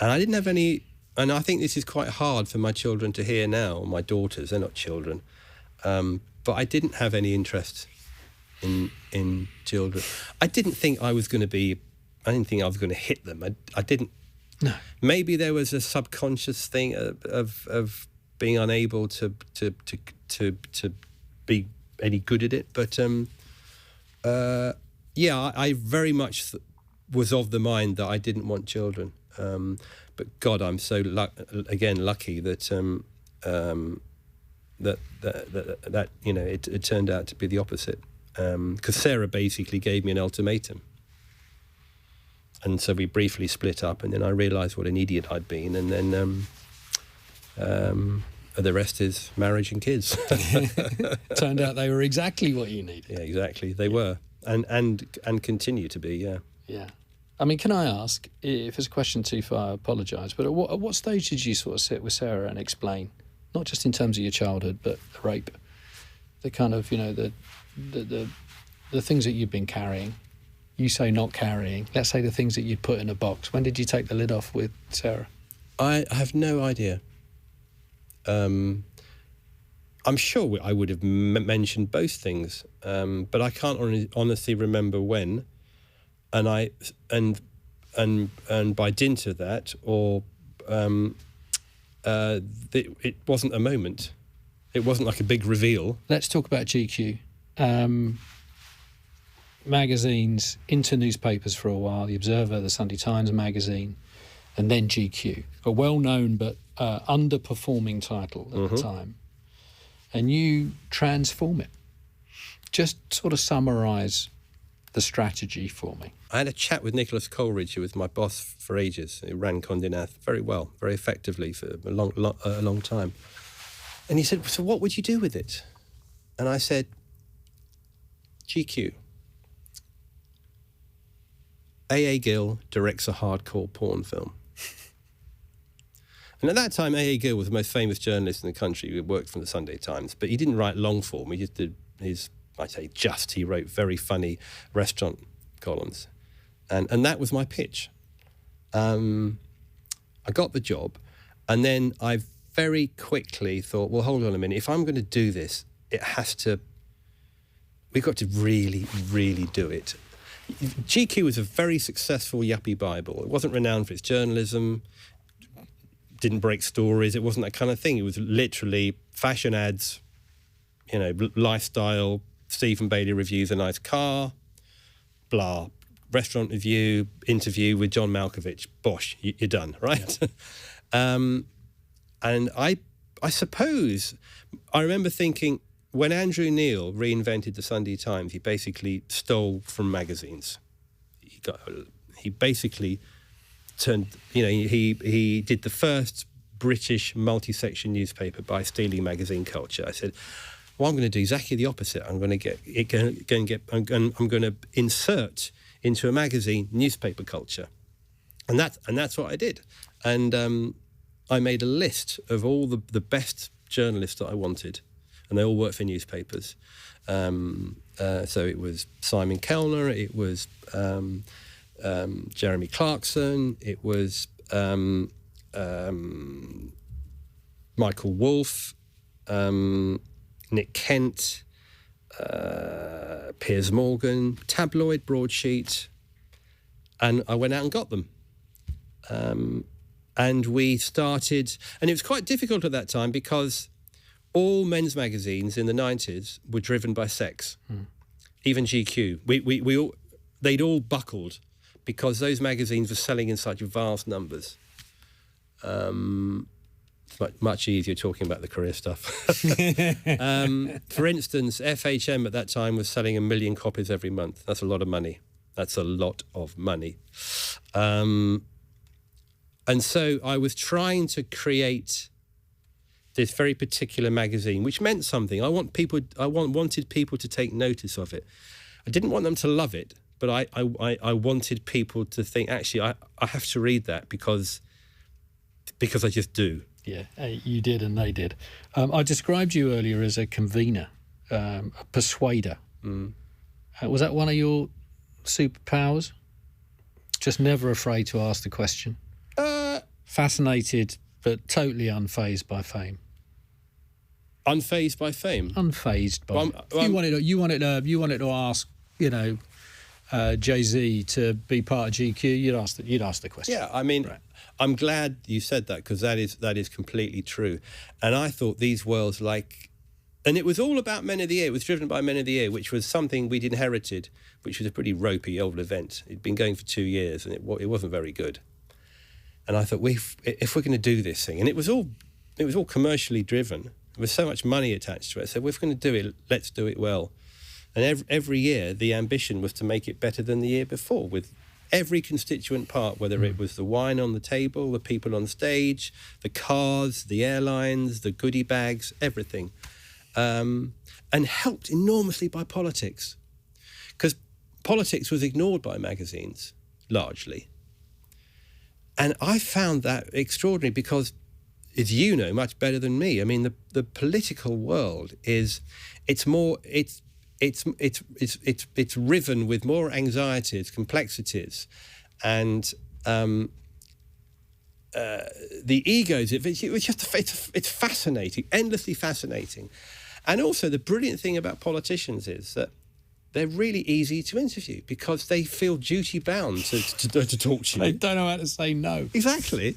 And I didn't have any... And I think this is quite hard for my children to hear now, my daughters, they're not children. But I didn't have any interest in children. I didn't think I was going to hit them. I didn't... No. Maybe there was a subconscious thing of being unable to be any good at it. But I very much was of the mind that I didn't want children. But God, I'm so lucky that it turned out to be the opposite. Because Sarah basically gave me an ultimatum. And so we briefly split up, and then I realised what an idiot I'd been, and then the rest is marriage and kids. Turned out they were exactly what you needed. Yeah, exactly. They were, and continue to be. Yeah. Yeah. I mean, can I ask, if it's a question too far, I apologise, but at what stage did you sort of sit with Sarah and explain, not just in terms of your childhood, but the rape, the kind of, the things that you've been carrying? You say not carrying. Let's say the things that you'd put in a box. When did you take the lid off with Sarah? I have no idea. I'm sure I would have mentioned both things, but I can't honestly remember when. And by dint of that, or it wasn't a moment. It wasn't like a big reveal. Let's talk about GQ. Magazines, into newspapers for a while, The Observer, the Sunday Times magazine, and then GQ, a well-known but underperforming title at the time. And you transform it. Just sort of summarise the strategy for me. I had a chat with Nicholas Coleridge, who was my boss for ages. He ran Condé Nast very well, very effectively for a long time. And he said, so what would you do with it? And I said, GQ. A.A. Gill directs a hardcore porn film. And at that time, A.A. Gill was the most famous journalist in the country. He worked from the Sunday Times, but he didn't write long form. He just did he wrote very funny restaurant columns. And that was my pitch. I got the job, and then I very quickly thought, well, hold on a minute. If I'm going to do this, we've got to really, really do it. GQ was a very successful yuppie Bible. It wasn't renowned for its journalism, didn't break stories. It wasn't that kind of thing. It was literally fashion ads, lifestyle. Stephen Bailey reviews a nice car, blah. Restaurant review, interview with John Malkovich. Bosh, you're done, right? Yeah. And I suppose I remember thinking when Andrew Neil reinvented the Sunday Times, he basically stole from magazines. He basically turned, he did the first British multi-section newspaper by stealing magazine culture. I said, well, I'm going to do exactly the opposite. I'm going to insert into a magazine newspaper culture, and that's what I did. And I made a list of all the best journalists that I wanted, and they all worked for newspapers. So it was Simon Kellner, it was Jeremy Clarkson, it was Michael Wolff, Nick Kent, Piers Morgan, tabloid, broadsheet, and I went out and got them. And we started, and it was quite difficult at that time because all men's magazines in the 90s were driven by sex. Even GQ. They'd all buckled because those magazines were selling in such vast numbers. It's much easier talking about the career stuff. For instance, FHM at that time was selling 1 million copies every month. That's a lot of money. And so I was trying to create this very particular magazine, which meant something. I wanted people to take notice of it. I didn't want them to love it, but I wanted people to think, actually, I have to read that because I just do. Yeah, you did and they did. I described you earlier as a convener, a persuader. Was that one of your superpowers? Just never afraid to ask the question? Fascinated but totally unfazed by fame. Unfazed by fame? Unfazed by you wanted to ask, Jay-Z to be part of GQ, you'd ask the question. Yeah, I mean, right. I'm glad you said that because that is completely true. And I thought these worlds and it was all about Men of the Year. It was driven by Men of the Year, which was something we'd inherited, which was a pretty ropey old event. It'd been going for 2 years and it wasn't very good. And I thought, if we're going to do this thing, and it was all commercially driven. There was so much money attached to it. So if we're going to do it, let's do it well. And every year, the ambition was to make it better than the year before, with every constituent part, whether it was the wine on the table, the people on stage, the cars, the airlines, the goodie bags, everything. And helped enormously by politics. Because politics was ignored by magazines, largely. And I found that extraordinary because, as you know much better than me, I mean, the political world it's riven with more anxieties, complexities, and the egos. It's fascinating, endlessly fascinating. And also, the brilliant thing about politicians is that they're really easy to interview because they feel duty-bound to talk to you. They don't know how to say no. Exactly.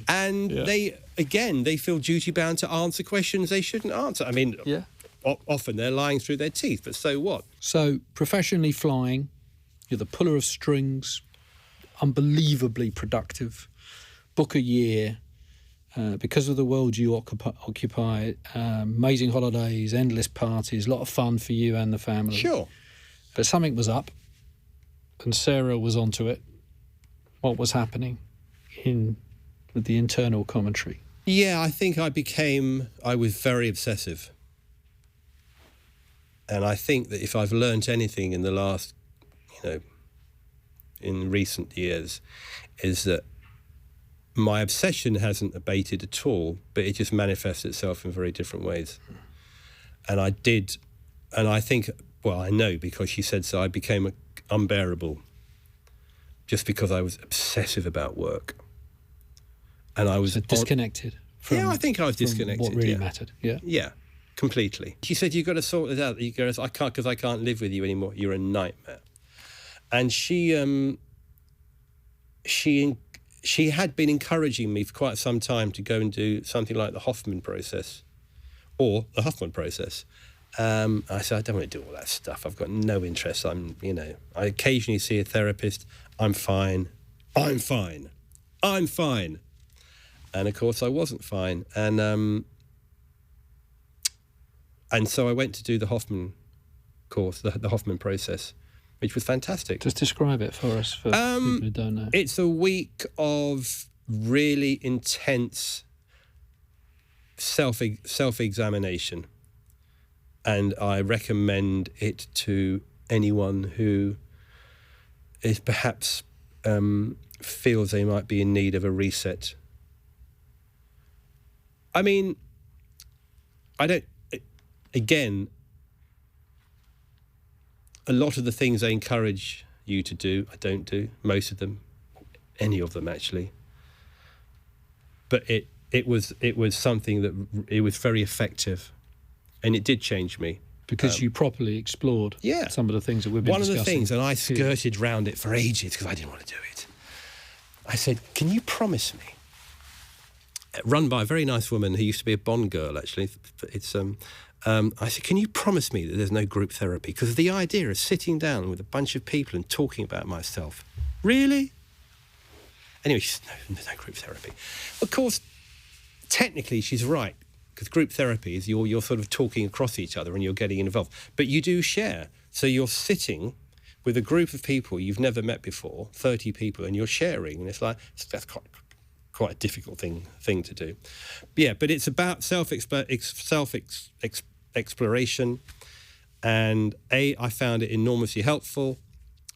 And they feel duty-bound to answer questions they shouldn't answer. I mean, often they're lying through their teeth, but so what? So, professionally flying, you're the puller of strings, unbelievably productive, book a year, because of the world you occupy, amazing holidays, endless parties, a lot of fun for you and the family. Sure. But something was up, and Sarah was onto it. What was happening with the internal commentary? Yeah, I think I was very obsessive. And I think that if I've learnt anything in the last, in recent years, is that my obsession hasn't abated at all, but it just manifests itself in very different ways. And I think, well, I know because she said so, I became unbearable just because I was obsessive about work. And I was disconnected from... Yeah, I think I was disconnected. What really mattered, yeah. Yeah, completely. She said, you've got to sort it out. I can't, because I can't live with you anymore. You're a nightmare. And she had been encouraging me for quite some time to go and do something like the Hoffman process, or the Huffman process. I said, I don't want to do all that stuff. I've got no interest. I occasionally see a therapist. I'm fine. And of course I wasn't fine. And so I went to do the Hoffman course, the Hoffman process, which was fantastic. Just describe it for us, for people who don't know. It's a week of really intense self-examination. And I recommend it to anyone who is perhaps feels they might be in need of a reset. I mean, again, a lot of the things they encourage you to do, I don't do, most of them, any of them actually. But it was something that, it was very effective. And it did change me. Because you properly explored some of the things that we've been discussing. One of the things, and I skirted round it for ages because I didn't want to do it. I said, can you promise me, run by a very nice woman who used to be a Bond girl, actually. It's I said, can you promise me that there's no group therapy? Because the idea of sitting down with a bunch of people and talking about myself. Really? Anyway, she said, no, there's no group therapy. Of course, technically she's right. Because group therapy is you're sort of talking across each other and you're getting involved. But you do share. So you're sitting with a group of people you've never met before, 30 people, and you're sharing. And it's like, that's quite a difficult thing to do. But it's about self-exploration. And I found it enormously helpful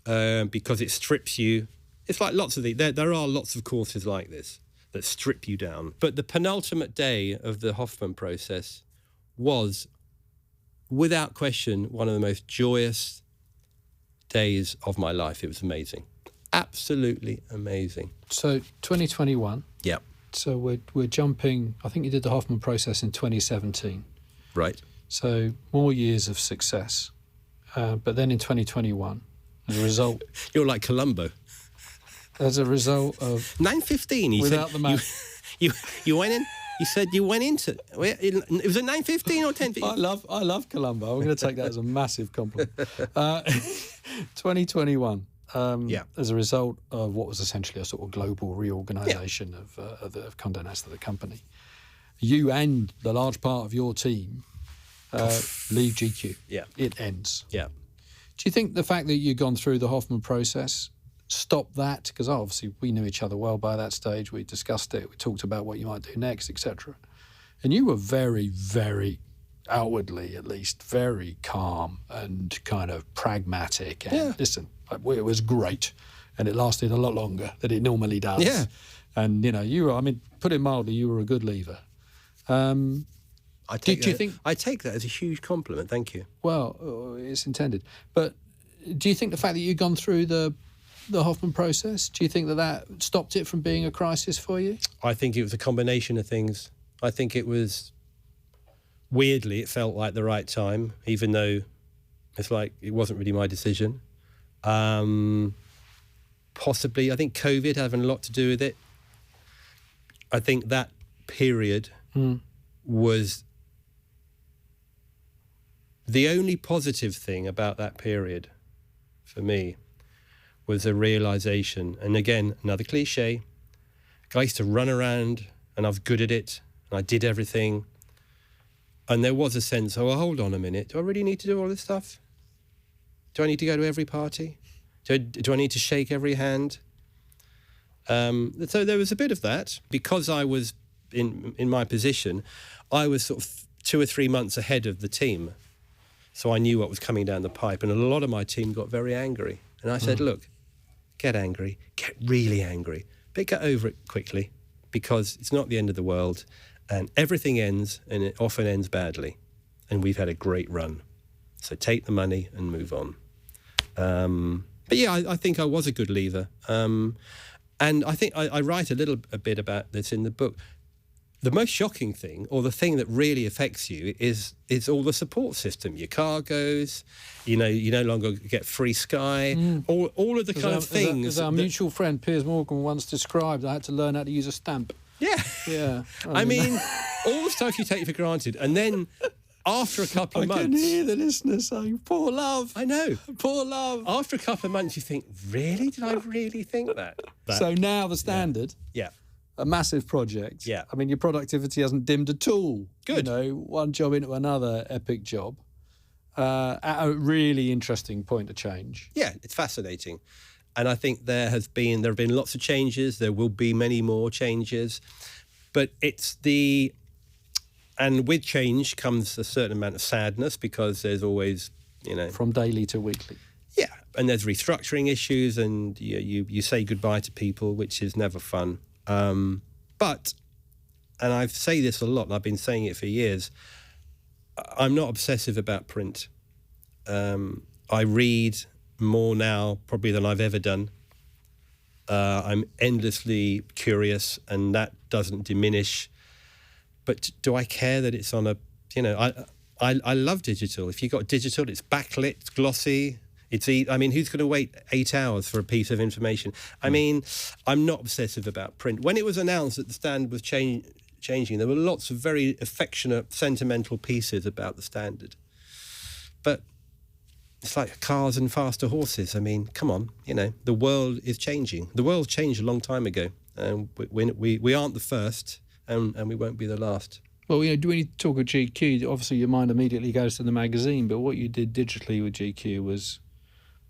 because it strips you. It's like lots of there are lots of courses like this that strip you down. But the penultimate day of the Hoffman process was, without question, one of the most joyous days of my life. It was amazing. Absolutely amazing. So 2021. Yeah. So we're jumping, I think you did the Hoffman process in 2017. Right. So more years of success. But then in 2021, as a result... You're like Columbo. As a result of 9:15, without the man, you went in. You said you went into. It was at 9:15 or 10:15. I love Columbo. I'm going to take that as a massive compliment. 2021. As a result of what was essentially a sort of global reorganisation of Condé Nast, the company, you and the large part of your team leave GQ. Yeah, it ends. Yeah. Do you think the fact that you'd gone through the Hoffman process stop that? Because obviously we knew each other well by that stage. We discussed it. We talked about what you might do next, etc. And you were very, very, outwardly at least, very calm and kind of pragmatic. And listen, it was great. And it lasted a lot longer than it normally does. Yeah. And, you were, put it mildly, you were a good leaver. I take that as a huge compliment. Thank you. Well, it's intended. But do you think the fact that you'd gone through the Hoffman process, do you think that stopped it from being a crisis for you? I think it was a combination of things. I think it was, weirdly, it felt like the right time, even though it's like it wasn't really my decision. Possibly, I think COVID having a lot to do with it. I think that period was the only positive thing about that period for me. Was a realisation, and again, another cliche, I used to run around and I was good at it and I did everything, and there was a sense, hold on a minute, do I really need to do all this stuff? Do I need to go to every party? Do I need to shake every hand? So there was a bit of that. Because I was in my position, I was sort of 2 or 3 months ahead of the team, so I knew what was coming down the pipe, and a lot of my team got very angry, and I said, look, get angry, get really angry, but get over it quickly, because it's not the end of the world, and everything ends, and it often ends badly, and we've had a great run. So take the money and move on. But yeah, I think I was a good leaver. And I think I write a bit about this in the book. the most shocking thing, or the thing that really affects you, is all the support system. Your car goes, you no longer get free Sky, all of the kind of things. As our mutual friend Piers Morgan once described, I had to learn how to use a stamp. Yeah. Yeah. I mean, all the stuff you take for granted, and then after a couple of months... I can hear the listeners saying, poor love. I know. Poor love. After a couple of months, you think, really? Did I really think that? So now the Standard... Yeah. A massive project. Yeah. I mean, your productivity hasn't dimmed at all. Good. One job into another epic job. At a really interesting point of change. Yeah, it's fascinating. And I think there have been lots of changes. There will be many more changes. But and with change comes a certain amount of sadness, because there's always, From daily to weekly. Yeah. And there's restructuring issues, and you say goodbye to people, which is never fun. But, and I say this a lot, and I've been saying it for years, I'm not obsessive about print. I read more now probably than I've ever done. I'm endlessly curious, and that doesn't diminish. But do I care that it's on a, I love digital. If you've got digital, it's backlit, it's glossy. I mean, who's going to wait 8 hours for a piece of information? I mean, I'm not obsessive about print. When it was announced that the Standard was changing, there were lots of very affectionate, sentimental pieces about the Standard. But it's like cars and faster horses. I mean, come on, the world is changing. The world changed a long time ago. And we aren't the first, and we won't be the last. Well, when you talk of GQ, obviously your mind immediately goes to the magazine, but what you did digitally with GQ was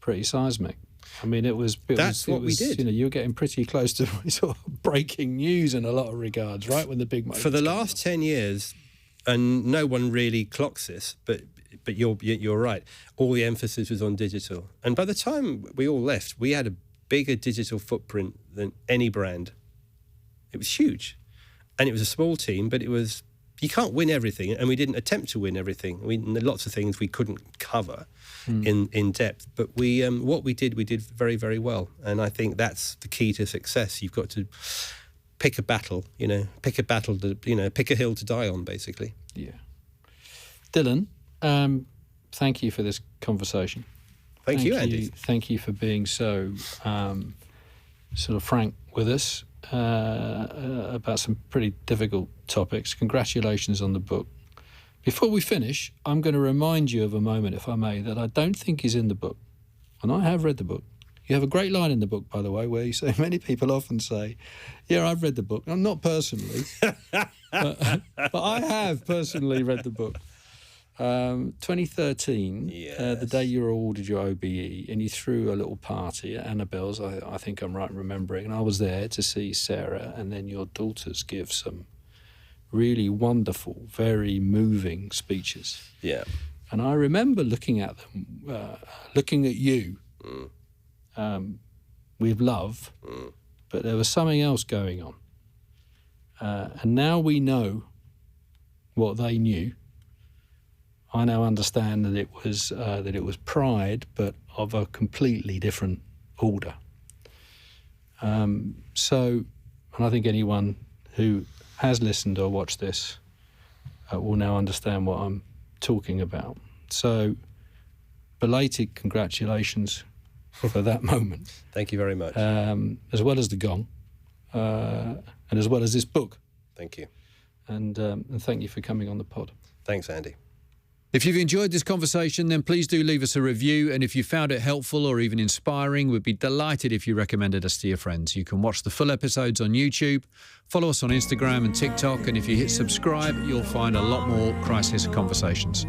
pretty seismic. I mean, that's what we did. You were getting pretty close to sort of breaking news in a lot of regards, right? When the big moments for the last 10 years, and no one really clocks this, but you're right. All the emphasis was on digital, and by the time we all left, we had a bigger digital footprint than any brand. It was huge, and it was a small team, but it was. You can't win everything, and we didn't attempt to win everything. Lots of things we couldn't cover in depth, but what we did very, very well, and I think that's the key to success. You've got to pick a battle, pick a hill to die on, basically. Yeah. Dylan, thank you for this conversation. Thank you, Andy. Thank you for being so sort of frank with us. About some pretty difficult topics. Congratulations on the book. Before we finish, I'm going to remind you of a moment, if I may, that I don't think is in the book. And I have read the book. You have a great line in the book, by the way, where you say, many people often say, yeah, I've read the book. I'm not personally, but I have personally read the book. 2013, yes. The day you were awarded your OBE, and you threw a little party at Annabelle's, I think I'm right in remembering, and I was there to see Sarah and then your daughters give some really wonderful, very moving speeches. Yeah. And I remember looking at them, looking at you with love, but there was something else going on. And now we know what they knew. I now understand that it was pride, but of a completely different order. And I think anyone who has listened or watched this will now understand what I'm talking about. So, belated congratulations for that moment. Thank you very much. As well as the gong, and as well as this book. Thank you. And thank you for coming on the pod. Thanks, Andy. If you've enjoyed this conversation, then please do leave us a review. And if you found it helpful or even inspiring, we'd be delighted if you recommended us to your friends. You can watch the full episodes on YouTube, follow us on Instagram and TikTok, and if you hit subscribe, you'll find a lot more Crisis conversations.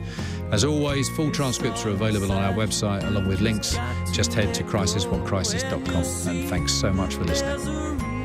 As always, full transcripts are available on our website, along with links. Just head to crisiswhatcrisis.com. And thanks so much for listening.